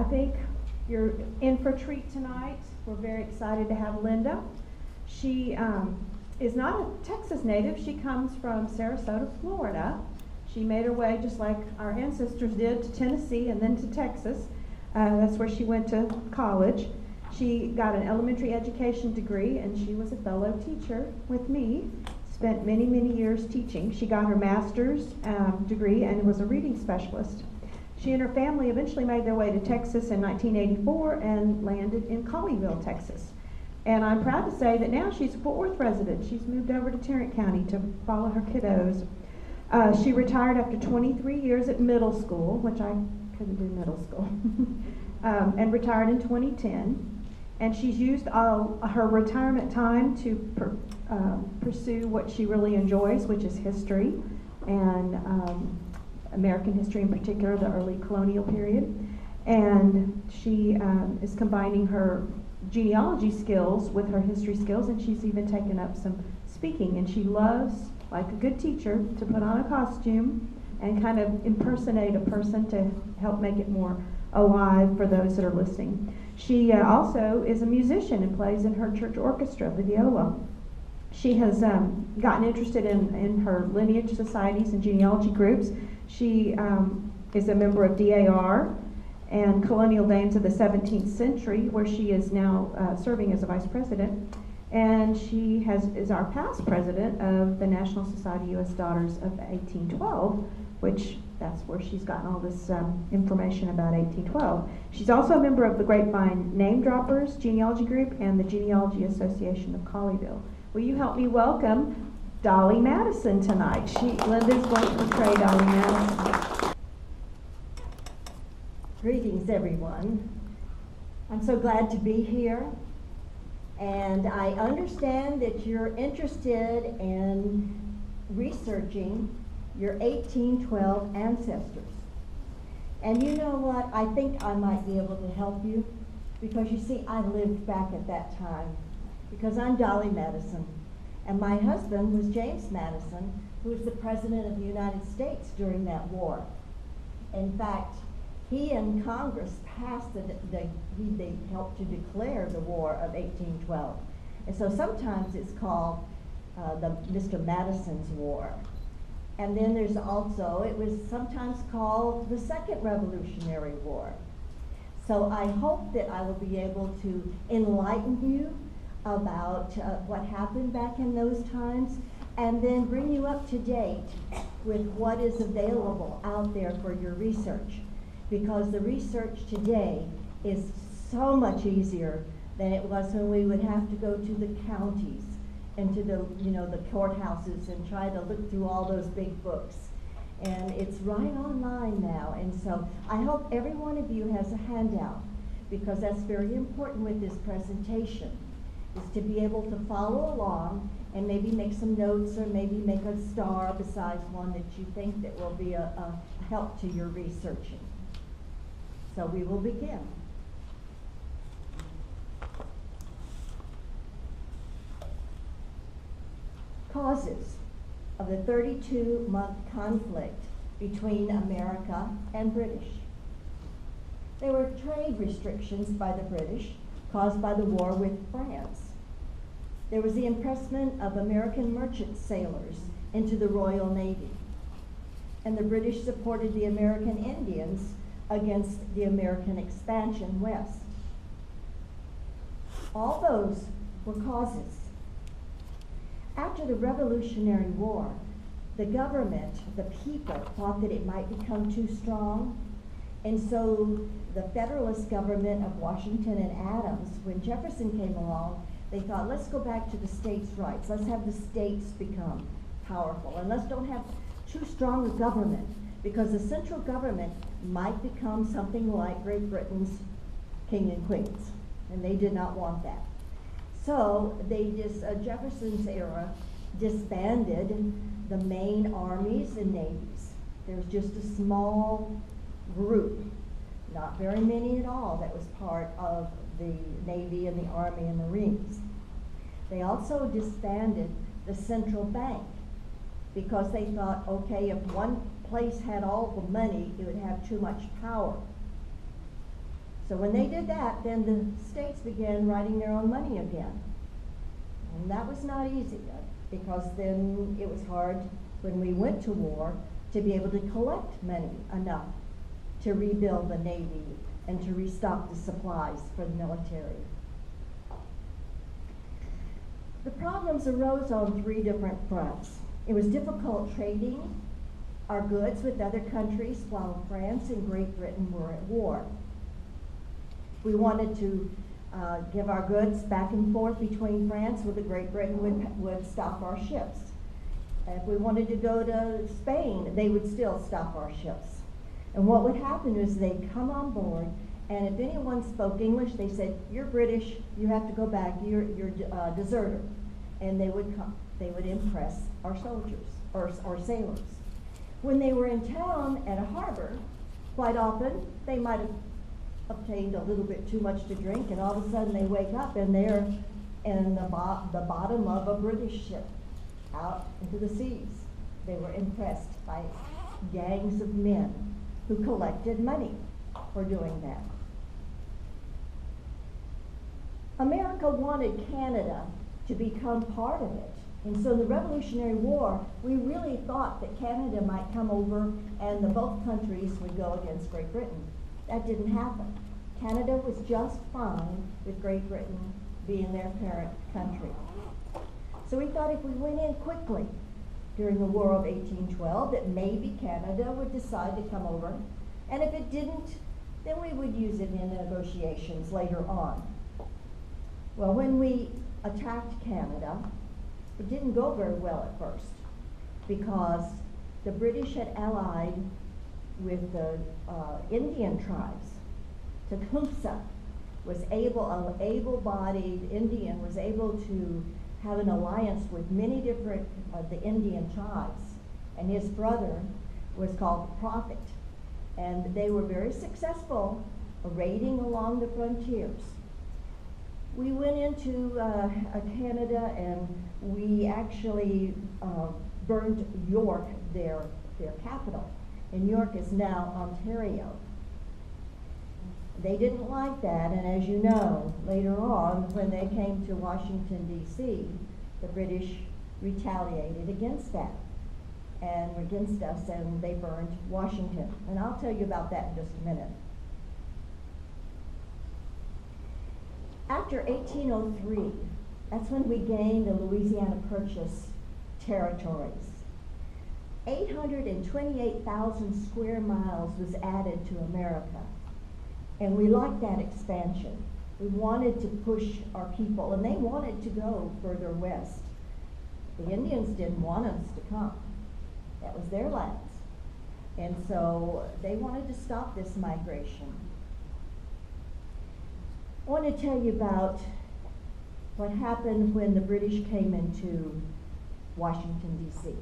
think you're in for a treat tonight. We're very excited to have Linda. She is not a Texas native. She comes from Sarasota, Florida. She made her way, just like our ancestors did, to Tennessee and then to Texas. That's where she went to college. She got an elementary education degree, and she was a fellow teacher with me. Spent many, many years teaching. She got her master's degree and was a reading specialist. She and her family eventually made their way to Texas in 1984 and landed in Colleyville, Texas. And I'm proud to say that now she's a Fort Worth resident. She's moved over to Tarrant County to follow her kiddos. She retired after 23 years at middle school, which I couldn't do middle school, and retired in 2010. And she's used all her retirement time to pursue what she really enjoys, which is history, and American history in particular, the early colonial period. And she is combining her genealogy skills with her history skills, and she's even taken up some speaking. And she loves, like a good teacher, to put on a costume and kind of impersonate a person to help make it more alive for those that are listening. She also is a musician and plays in her church orchestra, the viola. She has gotten interested in her lineage societies and genealogy groups. She is a member of DAR and Colonial Dames of the 17th Century, where she is now serving as a vice president. And she is our past president of the National Society U.S. Daughters of 1812, which that's where she's gotten all this information about 1812. She's also a member of the Grapevine Name Droppers Genealogy Group and the Genealogy Association of Colleyville. Will you help me welcome Dolly Madison tonight? Linda's going to portray Dolly Madison. Greetings, everyone. I'm so glad to be here. And I understand that you're interested in researching your 1812 ancestors. And you know what? I think I might be able to help you, because you see, I lived back at that time, because I'm Dolly Madison, and my husband was James Madison, who was the President of the United States during that war. In fact, he and Congress passed they helped to declare the War of 1812. And so sometimes it's called the Mr. Madison's War. And then there's also, it was sometimes called the Second Revolutionary War. So I hope that I will be able to enlighten you about what happened back in those times, and then bring you up to date with what is available out there for your research. Because the research today is so much easier than it was when we would have to go to the counties and to the courthouses and try to look through all those big books. And it's right online now. And so I hope every one of you has a handout, because that's very important with this presentation, is to be able to follow along and maybe make some notes, or maybe make a star besides one that you think that will be a help to your researching. So we will begin. Causes of the 32-month conflict between America and British. There were trade restrictions by the British caused by the war with France. There was the impressment of American merchant sailors into the Royal Navy. And the British supported the American Indians against the American expansion west. All those were causes. After the Revolutionary War, the government, the people, thought that it might become too strong, and so the Federalist government of Washington and Adams, when Jefferson came along, they thought, let's go back to the states' rights. Let's have the states become powerful, and let's don't have too strong a government, because the central government might become something like Great Britain's king and queens, and they did not want that. So they Jefferson's era disbanded the main armies and navies. There was just a small group, not very many at all, that was part of the Navy and the Army and Marines. They also disbanded the central bank, because they thought, okay, if one place had all the money, it would have too much power. So when they did that, then the states began writing their own money again. And that was not easy, because then it was hard when we went to war to be able to collect money enough to rebuild the Navy and to restock the supplies for the military. The problems arose on 3 different fronts. It was difficult trading our goods with other countries while France and Great Britain were at war. We wanted to give our goods back and forth between France, well, the Great Britain would stop our ships. If we wanted to go to Spain, they would still stop our ships. And what would happen is they'd come on board, and if anyone spoke English, they said, "You're British, you have to go back, you're a deserter." And they would impress our soldiers, or sailors. When they were in town at a harbor, quite often, they might have obtained a little bit too much to drink, and all of a sudden they wake up and they're in the bottom of a British ship out into the seas. They were impressed by gangs of men who collected money for doing that. America wanted Canada to become part of it. And so in the Revolutionary War, we really thought that Canada might come over and both countries would go against Great Britain. That didn't happen. Canada was just fine with Great Britain being their parent country. So we thought if we went in quickly during the War of 1812, that maybe Canada would decide to come over. And if it didn't, then we would use it in negotiations later on. Well, when we attacked Canada, it didn't go very well at first, because the British had allied with the Indian tribes. Tecumseh was an able-bodied Indian, was able to have an alliance with many different the Indian tribes, and his brother was called the Prophet, and they were very successful raiding along the frontiers. We went into Canada, and we actually burned York, their capital, and York is now Ontario. They didn't like that, and as you know, later on, when they came to Washington, D.C., the British retaliated against that, and against us, and they burned Washington. And I'll tell you about that in just a minute. After 1803, that's when we gained the Louisiana Purchase territories. 828,000 square miles was added to America. And we liked that expansion. We wanted to push our people, and they wanted to go further west. The Indians didn't want us to come. That was their lands. And so they wanted to stop this migration. I want to tell you about what happened when the British came into Washington, D.C.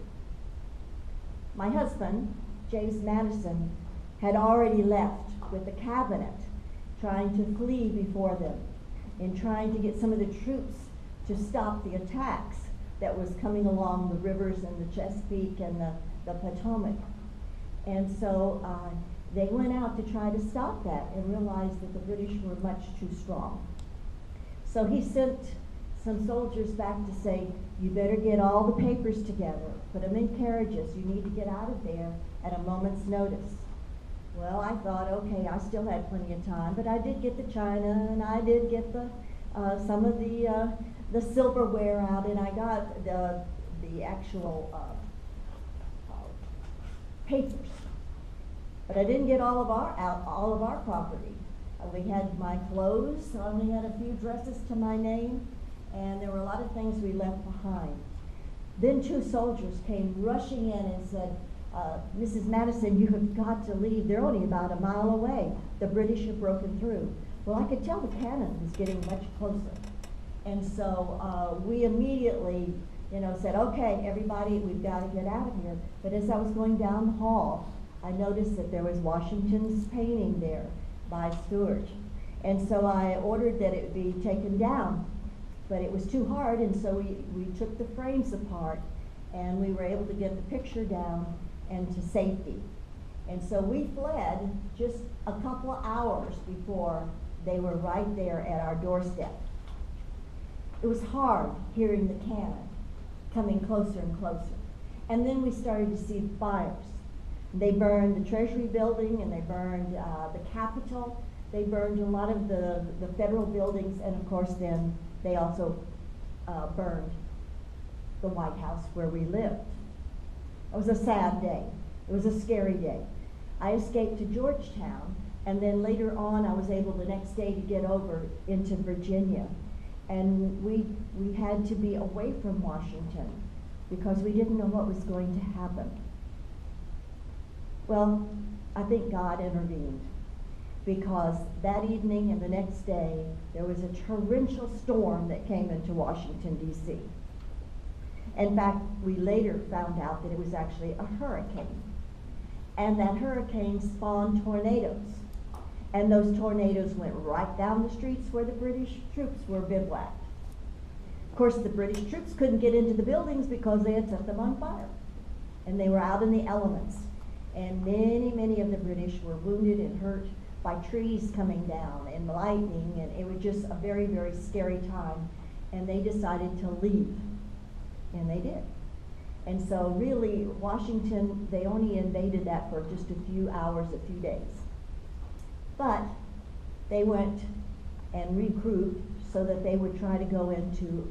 My husband, James Madison, had already left with the cabinet, trying to flee before them and trying to get some of the troops to stop the attacks that was coming along the rivers and the Chesapeake and the Potomac. And so they went out to try to stop that and realized that the British were much too strong. So he sent some soldiers back to say, you better get all the papers together, put them in carriages, you need to get out of there at a moment's notice. Well, I thought, okay, I still had plenty of time, but I did get the china, and I did get some of the silverware out, and I got the actual papers. But I didn't get all of our property. We had my clothes, I only had a few dresses to my name, and there were a lot of things we left behind. Then 2 soldiers came rushing in and said, Mrs. Madison, you have got to leave. They're only about a mile away. The British have broken through. Well, I could tell the cannon was getting much closer. And so we immediately, said, okay, everybody, we've got to get out of here. But as I was going down the hall, I noticed that there was Washington's painting there by Stuart. And so I ordered that it be taken down. But it was too hard, and so we took the frames apart, and we were able to get the picture down and to safety. And so we fled just a couple of hours before they were right there at our doorstep. It was hard hearing the cannon coming closer and closer. And then we started to see the fires. They burned the Treasury building, and they burned the Capitol. They burned a lot of the federal buildings, and of course then they also burned the White House where we lived. It was a sad day. It was a scary day. I escaped to Georgetown, and then later on I was able the next day to get over into Virginia. And we had to be away from Washington because we didn't know what was going to happen. Well, I think God intervened, because that evening and the next day there was a torrential storm that came into Washington, D.C. In fact, we later found out that it was actually a hurricane. And that hurricane spawned tornadoes. And those tornadoes went right down the streets where the British troops were bivouacked. Of course, the British troops couldn't get into the buildings because they had set them on fire. And they were out in the elements. And many, many of the British were wounded and hurt by trees coming down and lightning. And it was just a very, very scary time. And they decided to leave. And they did. And so really, Washington, they only invaded that for just a few hours, a few days. But they went and regrouped so that they would try to go into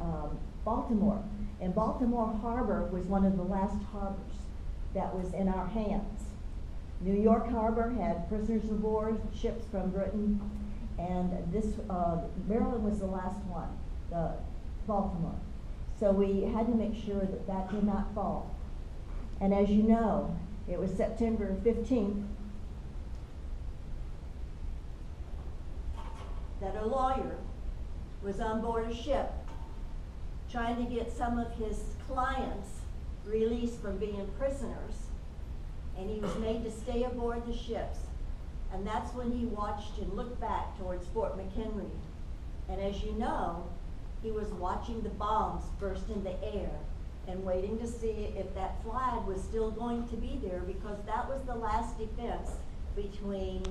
Baltimore. And Baltimore Harbor was one of the last harbors that was in our hands. New York Harbor had prisoners of war, ships from Britain, and this Maryland was the last one, Baltimore. So we had to make sure that that did not fall. And as you know, it was September 15th that a lawyer was on board a ship trying to get some of his clients released from being prisoners. And he was made to stay aboard the ships. And that's when he watched and looked back towards Fort McHenry. And as you know, he was watching the bombs burst in the air and waiting to see if that flag was still going to be there, because that was the last defense between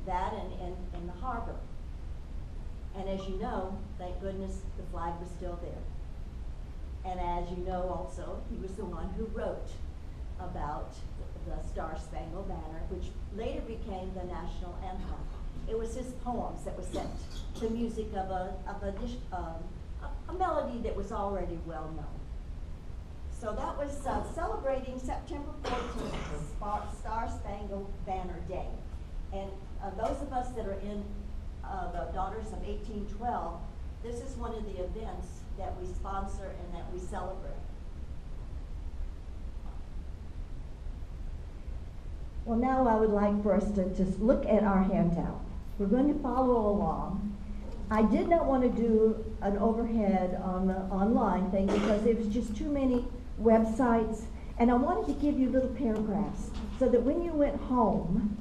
that and the harbor. And as you know, thank goodness the flag was still there. And as you know also, he was the one who wrote about the Star-Spangled Banner, which later became the national anthem. It was his poems that were set to music of a melody that was already well known. So that was celebrating September 14th, Star-Spangled Banner Day. And those of us that are in the Daughters of 1812, this is one of the events that we sponsor and that we celebrate. Well, now I would like for us to just look at our handout. We're going to follow along. I did not want to do an overhead on the online thing because it was just too many websites, and I wanted to give you little paragraphs so that when you went home,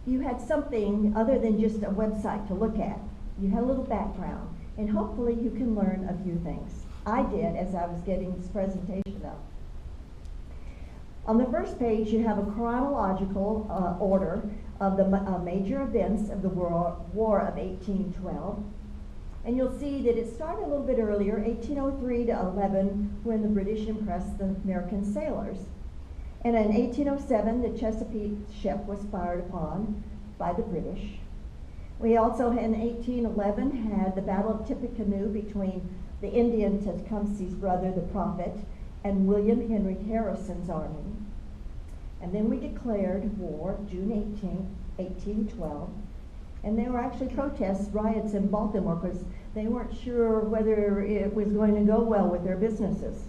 you had something other than just a website to look at. You had a little background, and hopefully you can learn a few things. I did as I was getting this presentation up. On the first page, you have a chronological order of the major events of the War of 1812. And you'll see that it started a little bit earlier, 1803 to 11, when the British impressed the American sailors. And in 1807, the Chesapeake ship was fired upon by the British. We also, in 1811, had the Battle of Tippecanoe between the Indian Tecumseh's brother, the Prophet, and William Henry Harrison's army. And then we declared war June 18, 1812. And there were actually protests, riots in Baltimore because they weren't sure whether it was going to go well with their businesses.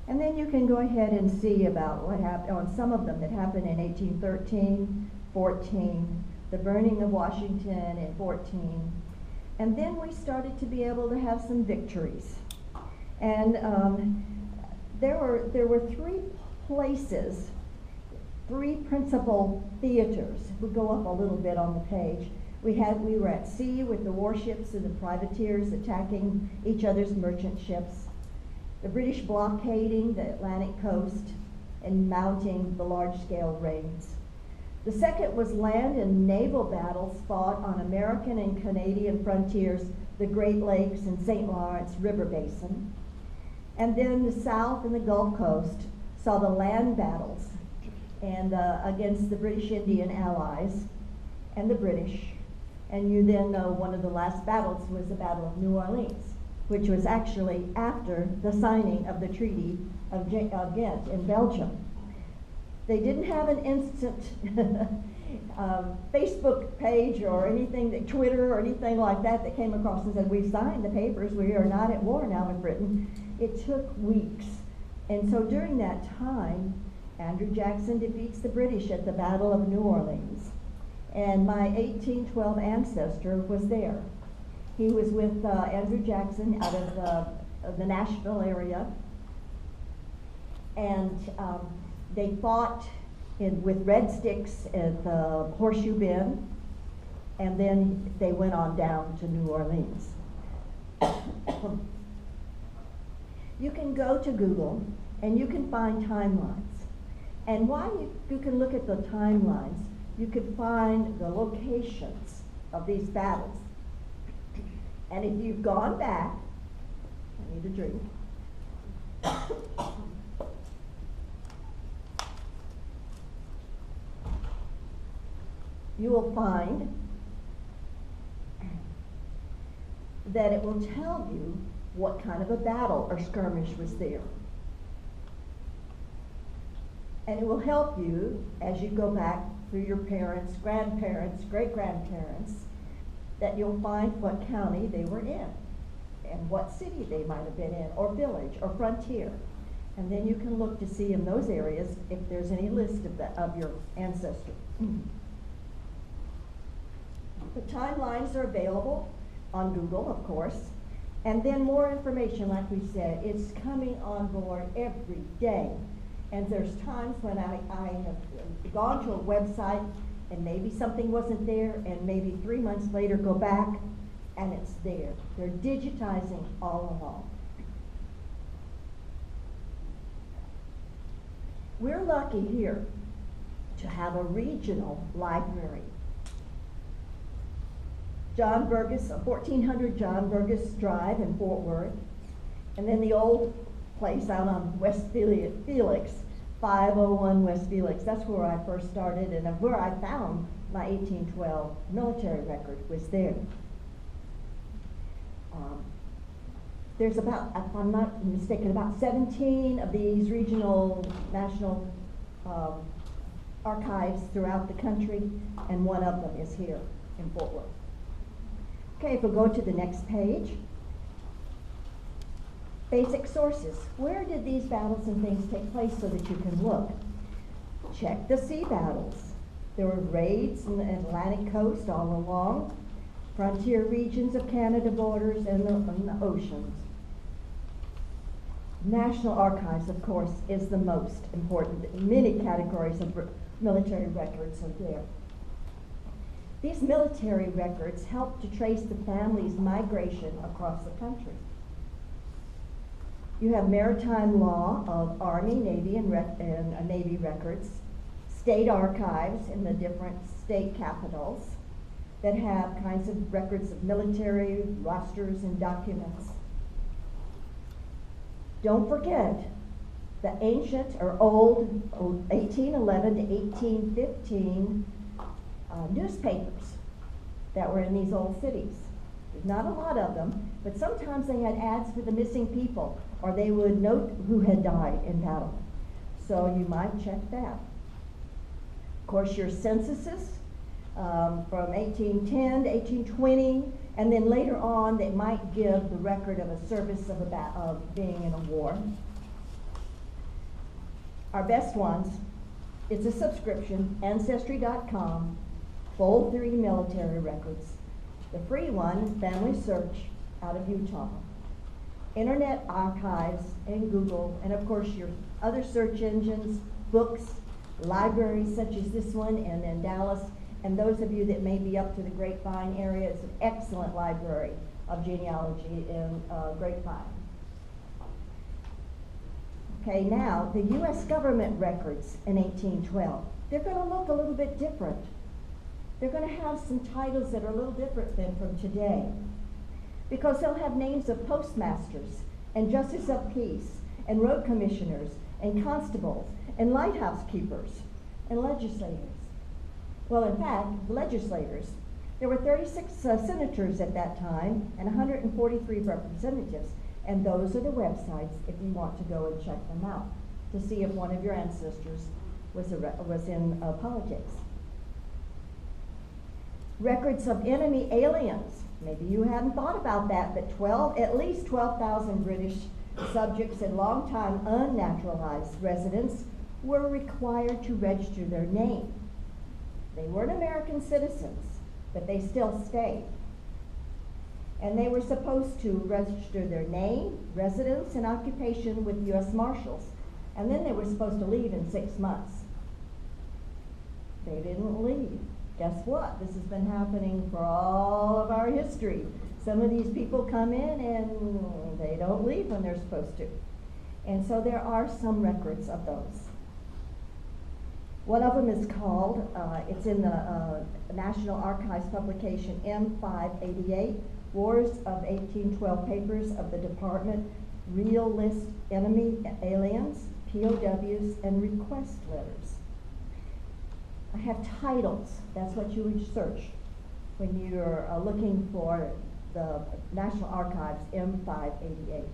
And then you can go ahead and see about what happened on some of them that happened in 1813, 14, the burning of Washington in 14. And then we started to be able to have some victories. And there were three places, three principal theaters. We'll go up a little bit on the page. We were at sea with the warships and the privateers attacking each other's merchant ships, the British blockading the Atlantic coast, in mounting the large-scale raids. The second was land and naval battles fought on American and Canadian frontiers, the Great Lakes and St. Lawrence River Basin. And then the South and the Gulf Coast saw the land battles and against the British Indian allies and the British. And you then know one of the last battles was the Battle of New Orleans, which was actually after the signing of the Treaty of Ghent in Belgium. They didn't have an instant Facebook page or anything, Twitter or anything like that came across and said, we've signed the papers, we are not at war now with Britain. It took weeks. And so during that time, Andrew Jackson defeats the British at the Battle of New Orleans. And my 1812 ancestor was there. He was with Andrew Jackson out of the Nashville area. And they fought with red sticks at the Horseshoe Bend, and then they went on down to New Orleans. You can go to Google and you can find timelines. And while you can look at the timelines, you can find the locations of these battles. And if you've gone back, I need a drink. You will find that it will tell you what kind of a battle or skirmish was there. And it will help you as you go back through your parents, grandparents, great-grandparents, that you'll find what county they were in and what city they might have been in, or village, or frontier. And then you can look to see in those areas if there's any list of your ancestry. The timelines are available on Google, of course, and then more information, like we said, it's coming on board every day. And there's times when I have gone to a website and maybe something wasn't there, and maybe 3 months later go back and it's there. They're digitizing all along. We're lucky here to have a regional library. John Burgess, 1400 John Burgess Drive in Fort Worth, and then the old place out on West Felix, 501 West Felix. That's where I first started, and where I found my 1812 military record was there. There's about, if I'm not mistaken, about 17 of these regional national archives throughout the country, and one of them is here in Fort Worth. Okay, if we go to the next page. Basic sources. Where did these battles and things take place so that you can look? Check the sea battles. There were raids in the Atlantic coast all along, frontier regions of Canada borders, and the oceans. National Archives, of course, is the most important. Many categories of military records are there. These military records help to trace the family's migration across the country. You have maritime law of Army, Navy, and Navy records, state archives in the different state capitals that have kinds of records of military rosters and documents. Don't forget the ancient or old 1811 to 1815 newspapers that were in these old cities. There's not a lot of them, but sometimes they had ads for the missing people, or they would note who had died in battle. So you might check that. Of course, your censuses from 1810 to 1820, and then later on they might give the record of a service of being in a war. Our best ones, it's a subscription, Ancestry.com, Fold 3 military records. The free one, Family Search, out of Utah. Internet Archives and Google, and of course your other search engines, books, libraries such as this one, and in Dallas, and those of you that may be up to the Grapevine area, it's an excellent library of genealogy in Grapevine. Okay, now, the U.S. government records in 1812, they're going to look a little bit different. They're going to have some titles that are a little different than from today, because they'll have names of postmasters and justice of peace and road commissioners and constables and lighthouse keepers and legislators. Well, in fact, legislators, there were 36 senators at that time and 143 representatives, and those are the websites if you want to go and check them out to see if one of your ancestors was in politics. Records of enemy aliens. Maybe you hadn't thought about that, but at least 12,000 British subjects and long-time unnaturalized residents were required to register their name. They weren't American citizens, but they still stayed. And they were supposed to register their name, residence, and occupation with U.S. Marshals. And then they were supposed to leave in 6 months. They didn't leave. Guess what? This has been happening for all of our history. Some of these people come in and they don't leave when they're supposed to. And so there are some records of those. One of them is called, it's in the National Archives publication M588, Wars of 1812 Papers of the Department, Real List Enemy Aliens, POWs, and Request Letters. I have titles. That's what you would search when you're looking for the National Archives M588.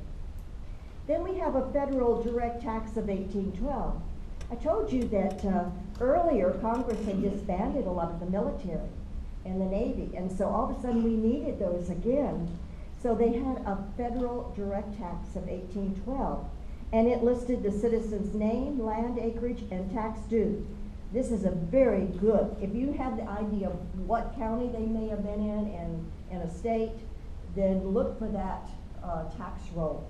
Then we have a federal direct tax of 1812. I told you that earlier Congress had disbanded a lot of the military and the Navy, and so all of a sudden we needed those again. So they had a federal direct tax of 1812, and it listed the citizen's name, land acreage, and tax due. This is a very good, if you have the idea of what county they may have been in a state, then look for that tax roll.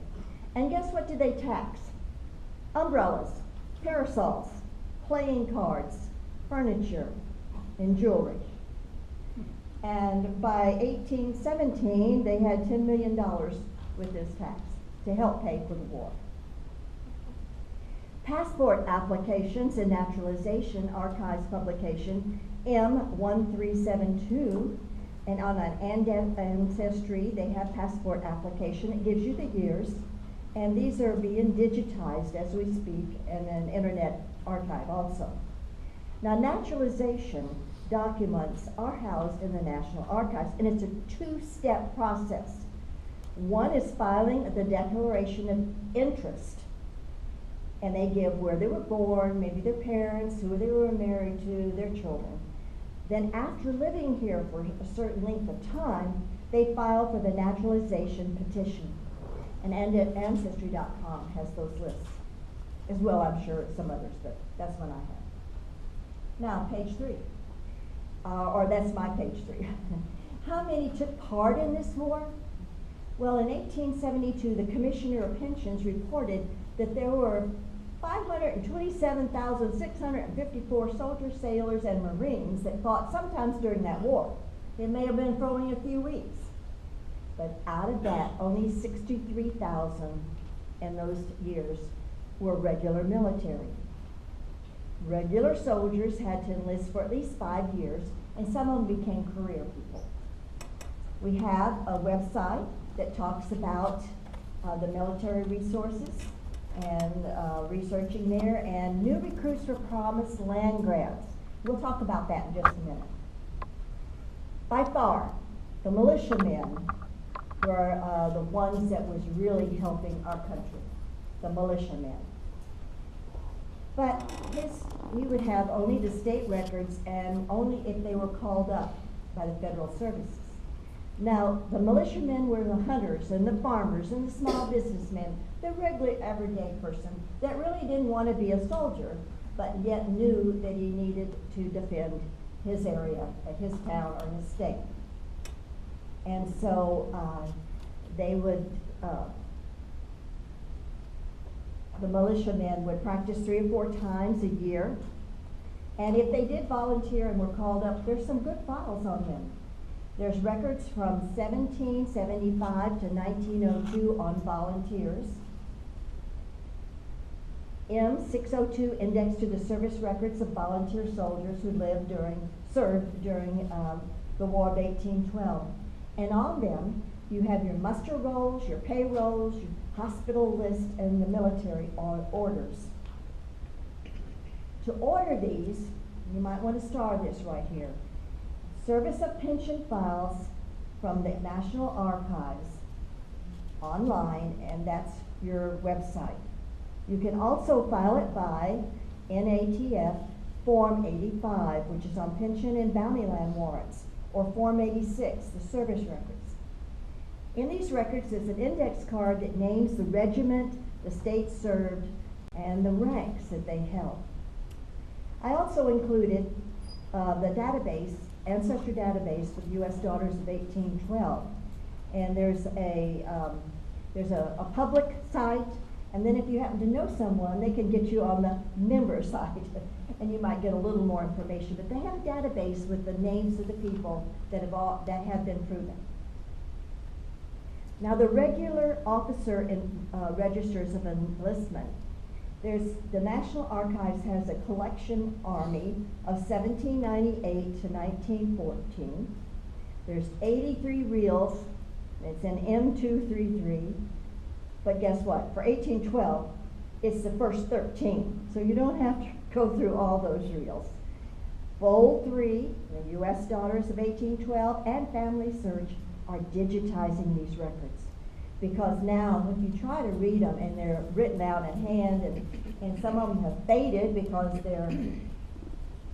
And guess what did they tax? Umbrellas, parasols, playing cards, furniture, and jewelry. And by 1817, they had $10 million with this tax to help pay for the war. Passport applications and naturalization archives publication M1372, and on an ancestry they have passport application. It gives you the years, and these are being digitized as we speak in an internet archive also. Now, naturalization documents are housed in the National Archives, and it's a two-step process. One is filing the Declaration of Interest, and they give where they were born, maybe their parents, who they were married to, their children. Then after living here for a certain length of time, they file for the naturalization petition. And Ancestry.com has those lists, as well, I'm sure, some others, but that's one I have. Now, page 3. Or that's my page 3. How many took part in this war? Well, in 1872, the Commissioner of Pensions reported that there were 527,654 soldiers, sailors, and Marines that fought sometimes during that war. It may have been for only a few weeks. But out of that, only 63,000 in those years were regular military. Regular soldiers had to enlist for at least 5 years, and some of them became career people. We have a website that talks about the military resources and researching there, and new recruits for promised land grants. We'll talk about that in just a minute. By far, the militiamen were the ones that was really helping our country, the militiamen. But we would have only the state records, and only if they were called up by the federal services. Now, the militiamen were the hunters and the farmers and the small businessmen, the regular everyday person that really didn't want to be a soldier, but yet knew that he needed to defend his area, his town, or his state. And so they would, the militiamen would practice 3 or 4 times a year. And if they did volunteer and were called up, there's some good files on them. There's records from 1775 to 1902 on volunteers. M602 index to the service records of volunteer soldiers who served during the War of 1812. And on them, you have your muster rolls, your payrolls, your hospital list, and the military orders. To order these, you might want to star this right here. Service of pension files from the National Archives online, and that's your website. You can also file it by NATF Form 85, which is on pension and bounty land warrants, or Form 86, the service records. In these records is an index card that names the regiment, the state served, and the ranks that they held. I also included the database, ancestry database for the U.S. Daughters of 1812. And there's a public site, and then if you happen to know someone, they can get you on the member site, and you might get a little more information. But they have a database with the names of the people that have been proven. Now, the regular officer and registers of enlistment. The National Archives has a collection army of 1798 to 1914. There's 83 reels. It's an M233. But guess what? For 1812, it's the first 13. So you don't have to go through all those reels. Fold 3, the U.S. Daughters of 1812, and Family Search are digitizing these records. Because now, if you try to read them, and they're written out in hand, and some of them have faded because they're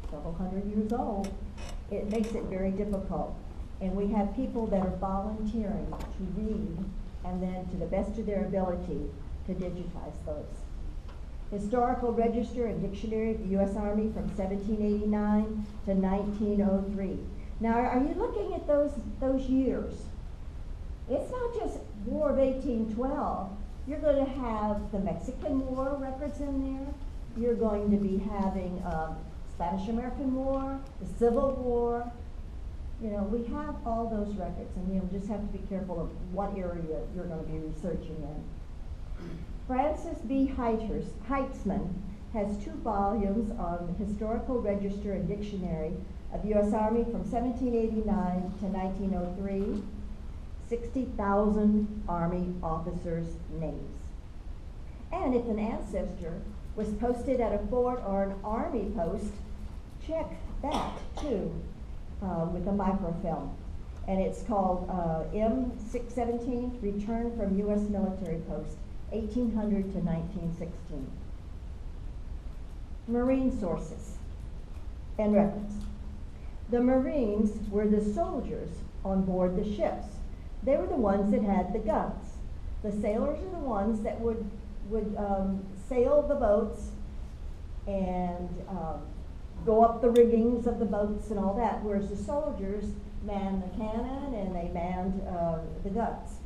several hundred years old, it makes it very difficult. And we have people that are volunteering to read, and then to the best of their ability, to digitize those. Historical Register and Dictionary of the U.S. Army from 1789 to 1903. Now, are you looking at those years? It's not just War of 1812. You're going to have the Mexican War records in there. You're going to be having Spanish-American War, the Civil War. You know, we have all those records, and you'll just have to be careful of what area you're going to be researching in. Francis B. Heitzman has 2 volumes on the Historical Register and Dictionary of U.S. Army from 1789 to 1903. 60,000 Army officers' names. And if an ancestor was posted at a fort or an Army post, check that too with a microfilm. And it's called M617, Return from U.S. Military Post, 1800 to 1916. Marine sources and records. The Marines were the soldiers on board the ships. They were the ones that had the guns. The sailors are the ones that would sail the boats and go up the riggings of the boats and all that, whereas the soldiers manned the cannon and they manned the guns.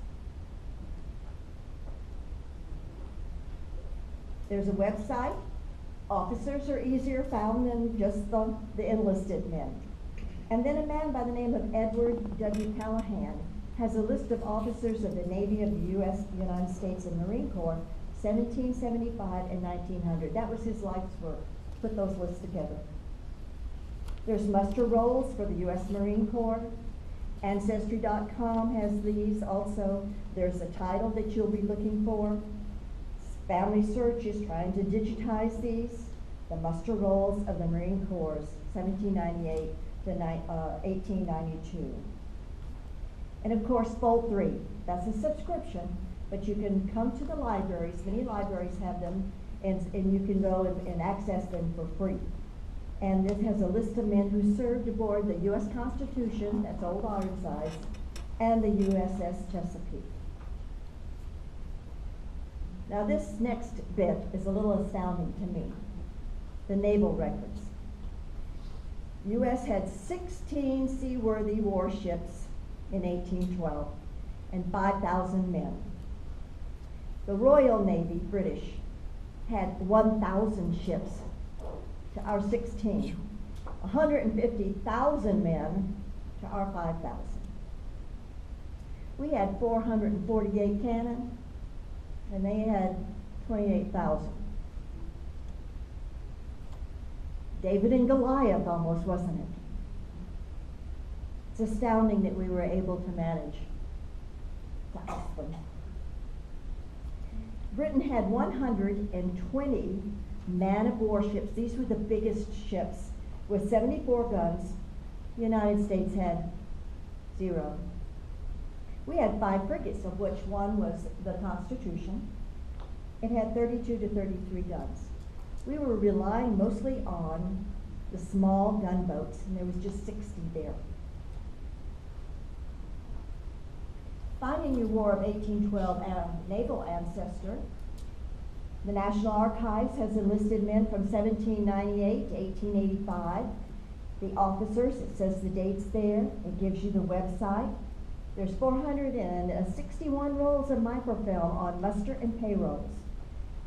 There's a website. Officers are easier found than just the enlisted men. And then a man by the name of Edward W. Callahan has a list of officers of the Navy of the United States and Marine Corps, 1775 and 1900. That was his life's work, put those lists together. There's muster rolls for the U.S. Marine Corps. Ancestry.com has these also. There's a title that you'll be looking for. Family Search is trying to digitize these. The muster rolls of the Marine Corps, 1798 to 1892. And of course, Fold 3, that's a subscription, but you can come to the libraries, many libraries have them, and you can go and access them for free. And this has a list of men who served aboard the U.S. Constitution, that's Old Ironsides, and the USS Chesapeake. Now this next bit is a little astounding to me, the naval records. U.S. had 16 seaworthy warships in 1812 and 5,000 men. The Royal Navy, British, had 1,000 ships to our 16, 150,000 men to our 5,000. We had 448 cannon, and they had 28,000. David and Goliath almost, wasn't it? It's astounding that we were able to manage to oust them. Britain had 120 man-of-war ships. These were the biggest ships with 74 guns. The United States had 0. We had 5 frigates, of which one was the Constitution. It had 32 to 33 guns. We were relying mostly on the small gunboats, and there was just 60 there. Finding your War of 1812 naval ancestor, the National Archives has enlisted men from 1798 to 1885. The officers, it says the dates there, it gives you the website. There's 461 rolls of microfilm on muster and payrolls,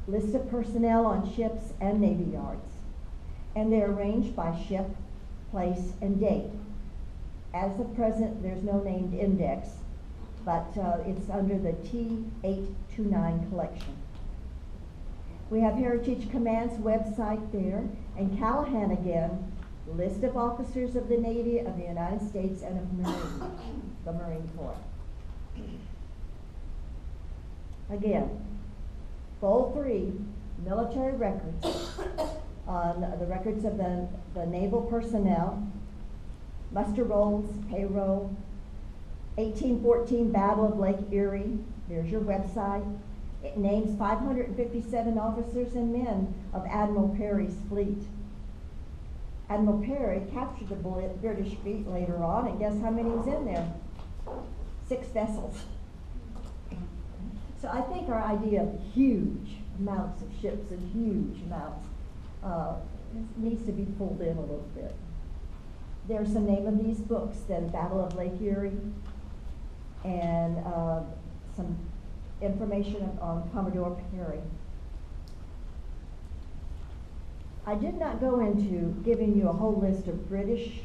list of personnel on ships and navy yards, and they're arranged by ship, place, and date. As of present, there's no named index, but it's under the T829 collection. We have Heritage Command's website there, and Callahan again, list of officers of the Navy, of the United States, and of the Marine Corps. Again, Fold 3, military records, on the records of the naval personnel, muster rolls, payroll, 1814 Battle of Lake Erie, there's your website. It names 557 officers and men of Admiral Perry's fleet. Admiral Perry captured the British fleet later on, and guess how many was in there? 6 vessels. So I think our idea of huge amounts of ships and huge amounts needs to be pulled in a little bit. There's the name of these books, the Battle of Lake Erie, and some information on Commodore Perry. I did not go into giving you a whole list of British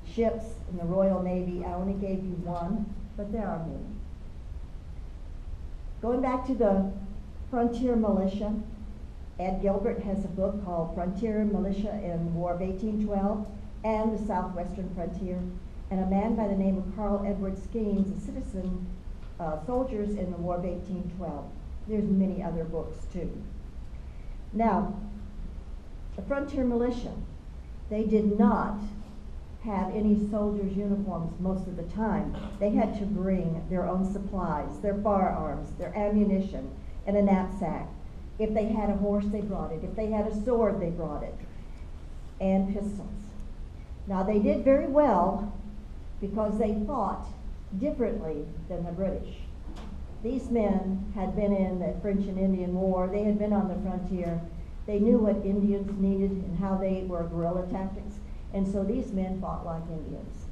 ships in the Royal Navy. I only gave you one, but there are many. Going back to the Frontier Militia, Ed Gilbert has a book called Frontier Militia in the War of 1812 and the Southwestern Frontier, and a man by the name of Carl Edward Skeens, a citizen soldiers in the War of 1812. There's many other books too. Now, the Frontier Militia, they did not have any soldiers' uniforms most of the time. They had to bring their own supplies, their firearms, their ammunition, and a knapsack. If they had a horse, they brought it. If they had a sword, they brought it, and pistols. Now, they did very well because they fought differently than the British. These men had been in the French and Indian War. They had been on the frontier. They knew what Indians needed and how they were guerrilla tactics. And so these men fought like Indians.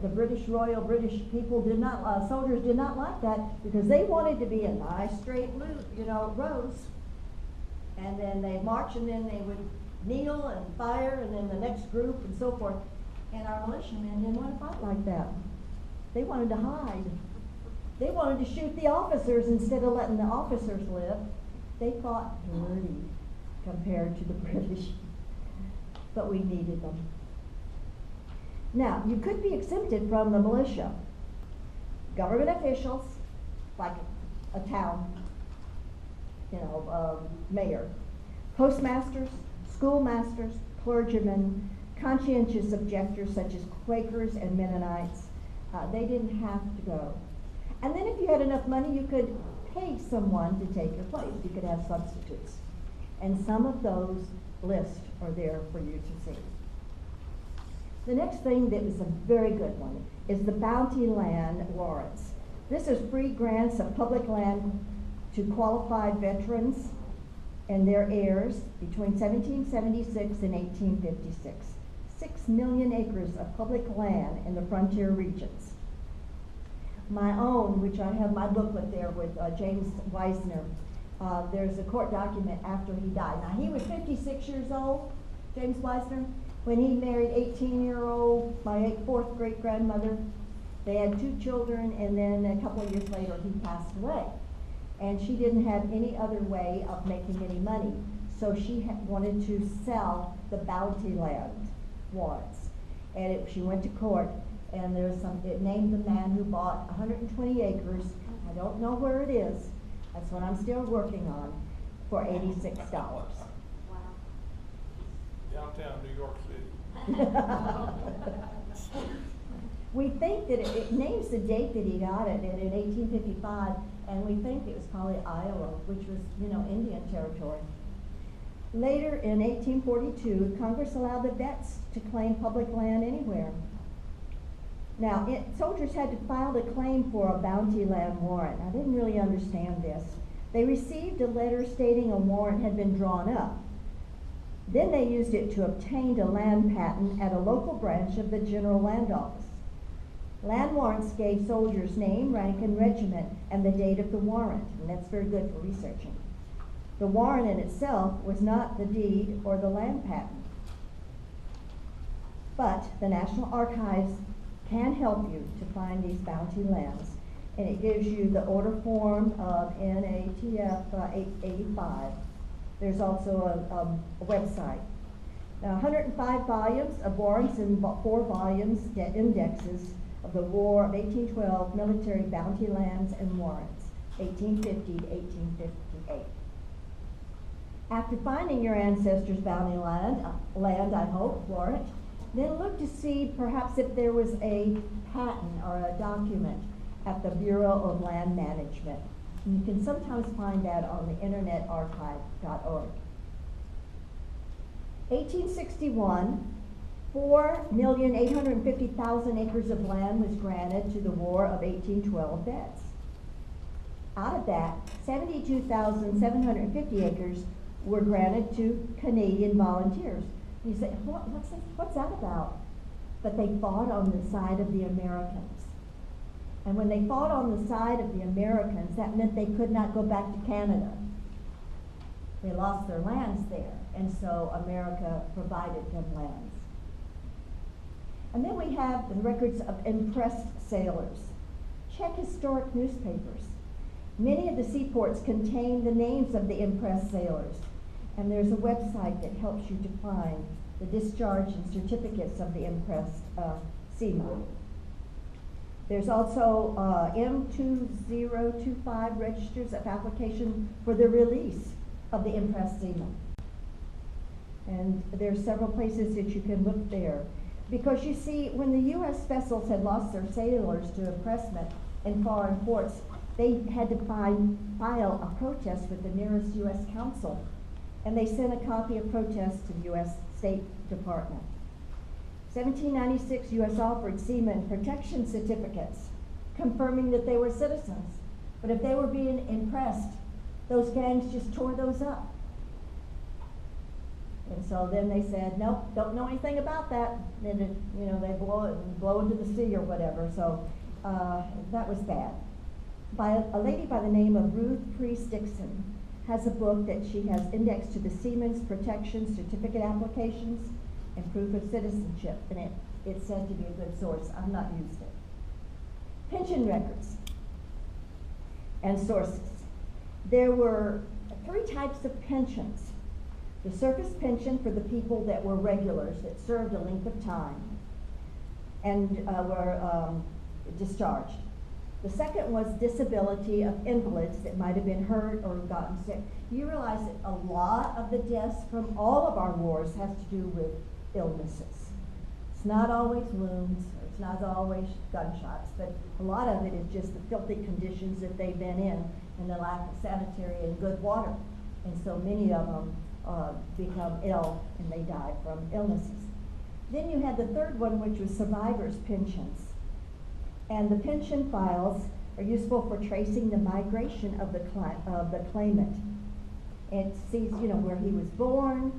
The British Royal British people did not, soldiers did not like that because they wanted to be a nice straight rows. And then they march, and then they would kneel and fire, and then the next group and so forth. And our militiamen didn't want to fight like that. They wanted to hide. They wanted to shoot the officers instead of letting the officers live. They fought dirty compared to the British, but we needed them. Now, you could be exempted from the militia. Government officials, like a town, mayor, postmasters, schoolmasters, clergymen, conscientious objectors such as Quakers and Mennonites, they didn't have to go. And then if you had enough money, you could pay someone to take your place. You could have substitutes. And some of those lists are there for you to see. The next thing that is a very good one is the Bounty Land Warrants. This is free grants of public land to qualified veterans and their heirs between 1776 and 1856. 6 million acres of public land in the frontier regions. My own, which I have my booklet there with James Weisner, there's a court document after he died. Now, he was 56 years old, James Weisner, when he married 18-year-old, my 4th great-grandmother. They had 2 children, and then a couple of years later, he passed away. And she didn't have any other way of making any money. So she wanted to sell the bounty land warrants. And she went to court, and it named the man who bought 120 acres. I don't know where it is. That's what I'm still working on, for $86. Wow. Downtown New York City. We think that it names the date that he got it in 1855, and we think it was probably Iowa, which was, Indian territory. Later, in 1842, Congress allowed the vets to claim public land anywhere. Now, soldiers had to file a claim for a bounty land warrant. I didn't really understand this. They received a letter stating a warrant had been drawn up. Then they used it to obtain a land patent at a local branch of the General Land Office. Land warrants gave soldiers name, rank, and regiment, and the date of the warrant, and that's very good for researching. The warrant in itself was not the deed or the land patent. But the National Archives can help you to find these bounty lands, and it gives you the order form of NATF 885. There's also a website. Now, 105 volumes of warrants and 4 volumes indexes of the War of 1812 military bounty lands and warrants, 1850 to 1858. After finding your ancestors' bounty land, I hope, warrant, then look to see perhaps if there was a patent or a document at the Bureau of Land Management. And you can sometimes find that on the Internet Archive.org. 1861, 4,850,000 acres of land was granted to the War of 1812 vets. Out of that, 72,750 acres were granted to Canadian volunteers. You say, what's that about? But they fought on the side of the Americans. And when they fought on the side of the Americans, that meant they could not go back to Canada. They lost their lands there, and so America provided them lands. And then we have the records of impressed sailors. Check historic newspapers. Many of the seaports contain the names of the impressed sailors, and there's a website that helps you to find the discharge and certificates of the impressed seamen. There's also M2025 registers of application for the release of the impressed seamen. And there's several places that you can look there. Because you see, when the U.S. vessels had lost their sailors to impressment in foreign ports, they had to file a protest with the nearest U.S. consul. And they sent a copy of protest to the U.S. State Department. 1796, U.S. offered seamen protection certificates, confirming that they were citizens. But if they were being impressed, those gangs just tore those up. And so then they said, nope, don't know anything about that. Then they blow into the sea or whatever. So that was bad. A lady by the name of Ruth Priest Dixon has a book that she has indexed to the Seamen's Protection Certificate applications and proof of citizenship, and it's said to be a good source. I've not used it. Pension records and sources. There were 3 types of pensions. The surface pension for the people that were regulars, that served a length of time and were discharged. The second was disability of invalids that might have been hurt or gotten sick. You realize that a lot of the deaths from all of our wars has to do with illnesses. It's not always wounds, or it's not always gunshots, but a lot of it is just the filthy conditions that they've been in and the lack of sanitary and good water. And so many of them become ill and they die from illnesses. Then you had the third one, which was survivors' pensions. And the pension files are useful for tracing the migration of the claimant. It sees, where he was born,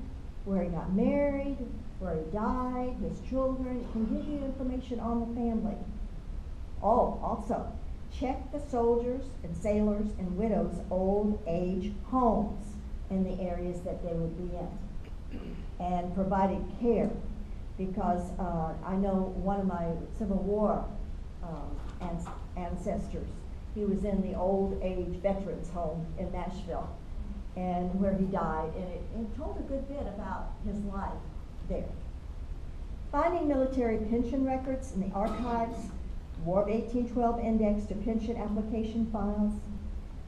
where he got married, where he died, his children. It can give you information on the family. Oh, also, check the soldiers and sailors and widows' old age homes in the areas that they would be in, and provided care, because I know one of my Civil War ancestors, he was in the old age veterans home in Nashville, and where he died, and it told a good bit about his life there. Finding military pension records in the archives, War of 1812 index to pension application files.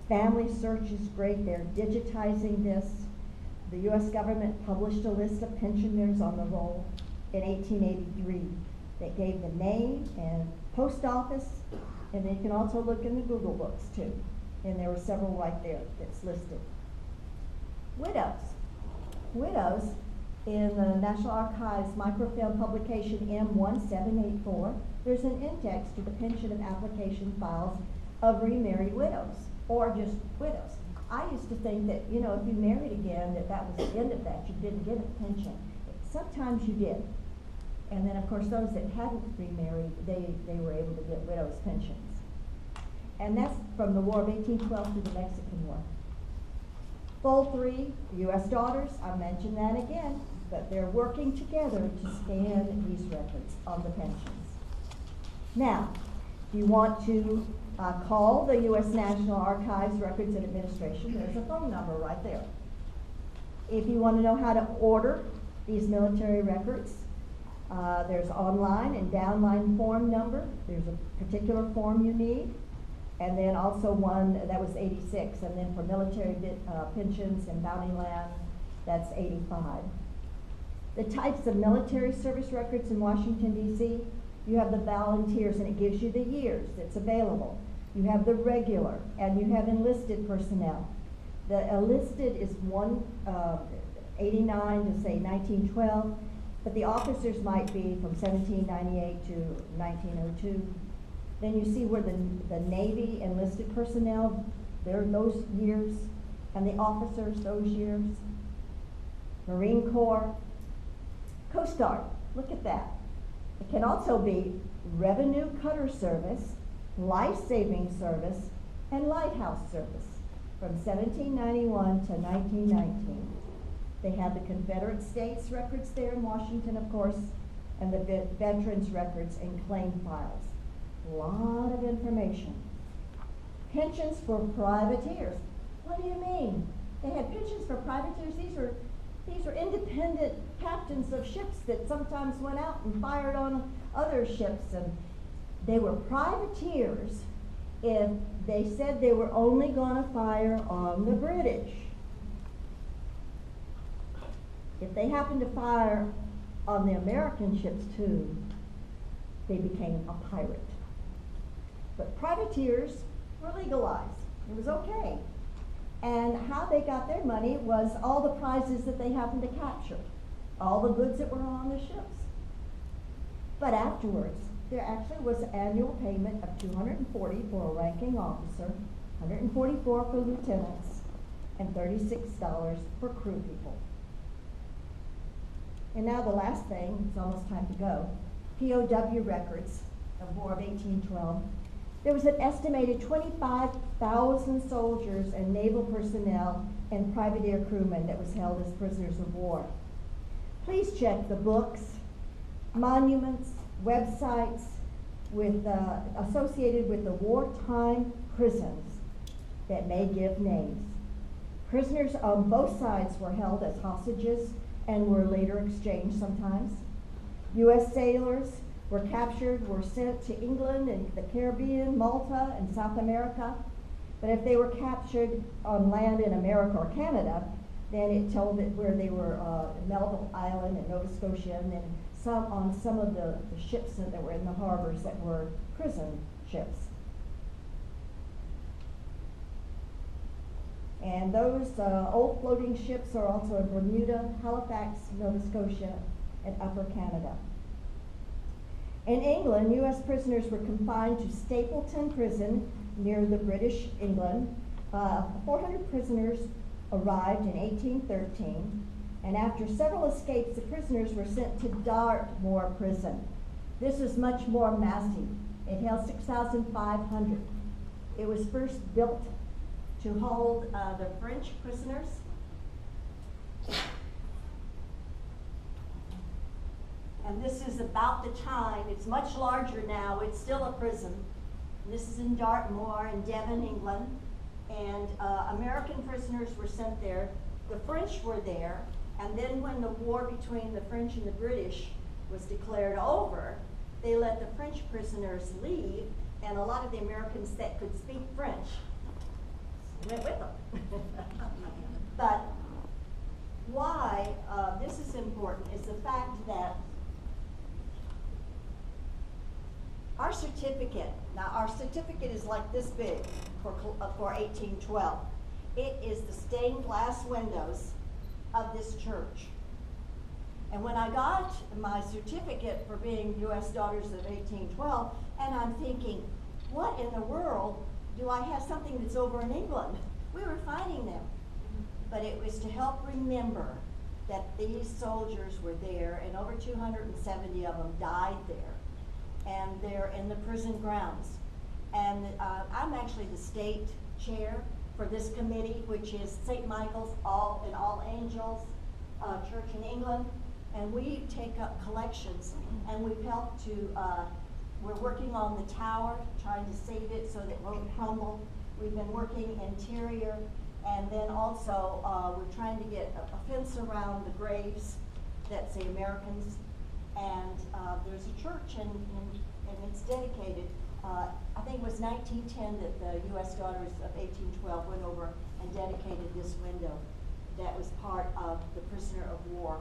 Family search is great. They're digitizing this. The U.S. government published a list of pensioners on the roll in 1883. They gave the name and post office, and they can also look in the Google books too. And there were several right there that's listed. Widows. Widows in the National Archives microfilm publication M1784, there's an index to the pension and application files of remarried widows, or just widows. I used to think that, you know, if you married again, that was the end of that. You didn't get a pension. Sometimes you did. And then, of course, those that hadn't remarried, they were able to get widows' pensions. And that's from the War of 1812 to the Mexican War. Full 3, U.S. daughters, I mentioned that again, but they're working together to scan these records on the pensions. Now, if you want to call the U.S. National Archives Records and Administration, there's a phone number right there. If you want to know how to order these military records, there's online and downline form number. There's a particular form you need. And then also one, that was 86, and then for military pensions and bounty land, that's 85. The types of military service records in Washington, D.C., you have the volunteers, and it gives you the years that's available. You have the regular, and you have enlisted personnel. The enlisted is 89 to say 1912, but the officers might be from 1798 to 1902. Then you see where the Navy enlisted personnel, they're those years, and the officers, those years. Marine Corps, Coast Guard, look at that. It can also be Revenue Cutter Service, Life-Saving Service, and Lighthouse Service from 1791 to 1919. They have the Confederate States records there in Washington, of course, and the veterans records and claim files. A lot of information. Pensions for privateers. What do you mean? They had pensions for privateers. These are independent captains of ships that sometimes went out and fired on other ships, and they were privateers if they said they were only going to fire on the British. If they happened to fire on the American ships too, they became a pirate. But privateers were legalized. It was okay. And how they got their money was all the prizes that they happened to capture, all the goods that were on the ships. But afterwards, there actually was annual payment of $240 for a ranking officer, $144 for lieutenants, and $36 for crew people. And now the last thing, it's almost time to go, POW records of War of 1812. There was an estimated 25,000 soldiers and naval personnel and privateer crewmen that was held as prisoners of war. Please check the books, monuments, websites associated with the wartime prisons that may give names. Prisoners on both sides were held as hostages and were later exchanged sometimes. U.S. sailors were captured, were sent to England and the Caribbean, Malta, and South America. But if they were captured on land in America or Canada, then it told it where they were Melville Island and Nova Scotia, and then on some of the ships that were in the harbors that were prison ships. And those old floating ships are also in Bermuda, Halifax, Nova Scotia, and Upper Canada. In England, U.S. prisoners were confined to Stapleton Prison near the British England. 400 prisoners arrived in 1813, and after several escapes, the prisoners were sent to Dartmoor Prison. This is much more massive. It held 6,500. It was first built to hold the French prisoners. And this is about the time, it's much larger now, it's still a prison. This is in Dartmoor in Devon, England. and American prisoners were sent there. The French were there, and then when the war between the French and the British was declared over, they let the French prisoners leave, and a lot of the Americans that could speak French went with them. But why this is important is the fact that our certificate, now our certificate is like this big for 1812. It is the stained glass windows of this church. And when I got my certificate for being U.S. Daughters of 1812, and I'm thinking, what in the world do I have something that's over in England? We were fighting them. But it was to help remember that these soldiers were there, and over 270 of them died there. And they're in the prison grounds. And I'm actually the state chair for this committee, which is St. Michael's and All Angels Church in England. And we take up collections, and we've helped to, we're working on the tower, trying to save it so that it won't crumble. We've been working interior, and then also we're trying to get a fence around the graves. That's the Americans. And there's a church, and it's dedicated. I think it was 1910 that the U.S. Daughters of 1812 went over and dedicated this window. That was part of the prisoner of war.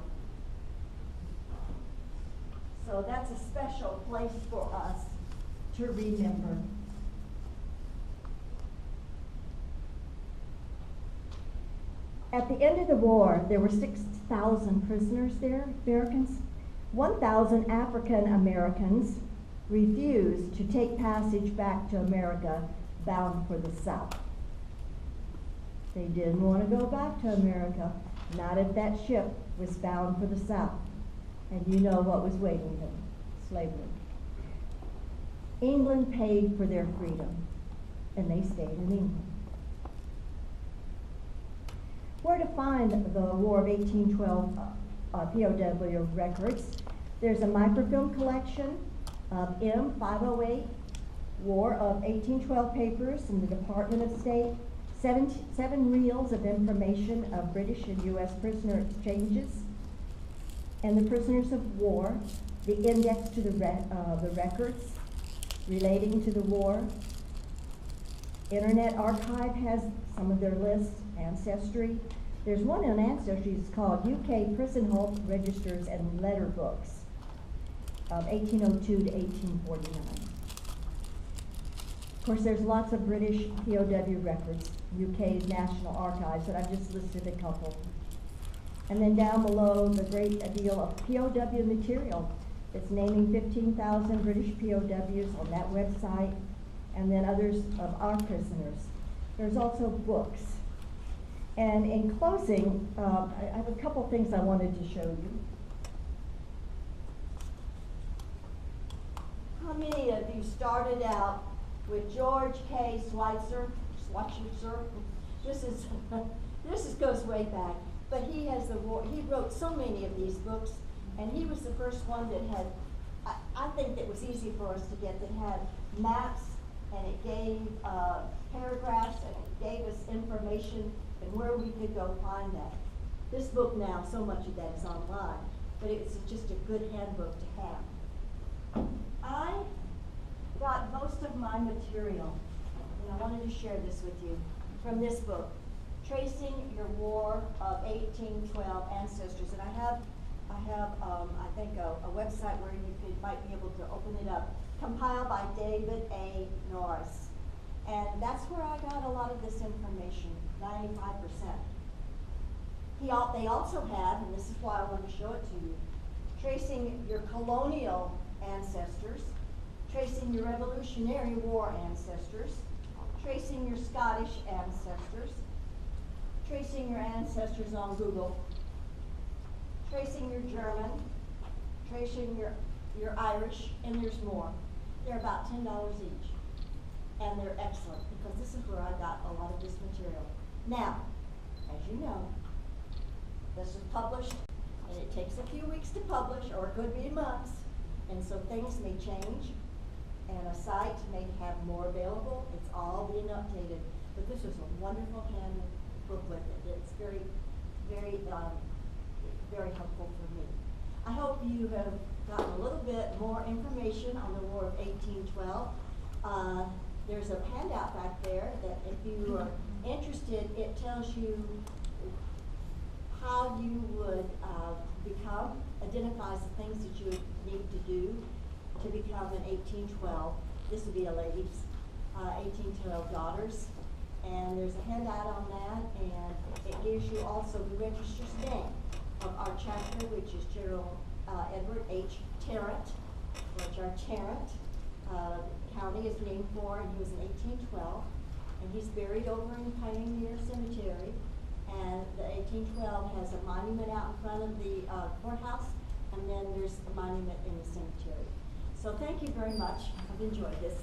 So that's a special place for us to remember. At the end of the war, there were 6,000 prisoners there, Americans. 1,000 African Americans refused to take passage back to America bound for the South. They didn't want to go back to America, not if that ship was bound for the South. And you know what was waiting them, slavery. England paid for their freedom, and they stayed in England. Where to find the War of 1812 POW records? There's a microfilm collection of M508 War of 1812 papers from the Department of State, seven reels of information of British and U.S. prisoner exchanges, and the prisoners of war, the index to the records relating to the war. Internet Archive has some of their lists, Ancestry. There's one on Ancestry that's called UK Prison Halt Registers and Letter Books of 1802 to 1849. Of course, there's lots of British POW records, UK's National Archives, but I've just listed a couple. And then down below, the great deal of POW material. It's naming 15,000 British POWs on that website, and then others of our prisoners. There's also books. And in closing, I have a couple things I wanted to show you. How many of you started out with George K. Schweitzer? This goes way back. But he wrote so many of these books, and he was the first one that had, I think that was easy for us to get, that had maps, and it gave paragraphs, and it gave us information and where we could go find that. This book now, so much of that is online, but it's just a good handbook to have. I got most of my material, and I wanted to share this with you, from this book, Tracing Your War of 1812 Ancestors. And I think a website where you might be able to open it up, compiled by David A. Norris. And that's where I got a lot of this information, 95%. They also have, and this is why I want to show it to you, tracing your colonial ancestors, tracing your Revolutionary War ancestors, tracing your Scottish ancestors, tracing your ancestors on Google, tracing your German, tracing your Irish, and there's more. They're about $10 each. And they're excellent, because this is where I got a lot of this material. Now, as you know, this is published, and it takes a few weeks to publish, or it could be months, and so things may change, and a site may have more available. It's all being updated. but this is a wonderful hand book with it. It's very, very, very helpful for me. I hope you have gotten a little bit more information on the War of 1812. There's a handout back there that if you are interested, it tells you how you would identifies the things that you would need to do to become an 1812. This would be a lady's 1812 daughters. And there's a handout on that, and it gives you also the register's name of our chapter, which is General Edward H. Tarrant, which our Tarrant County is named for, and he was in 1812. And he's buried over in Pioneer Cemetery. And the 1812 has a monument out in front of the courthouse, and then there's a monument in the cemetery. So thank you very much. I've enjoyed this.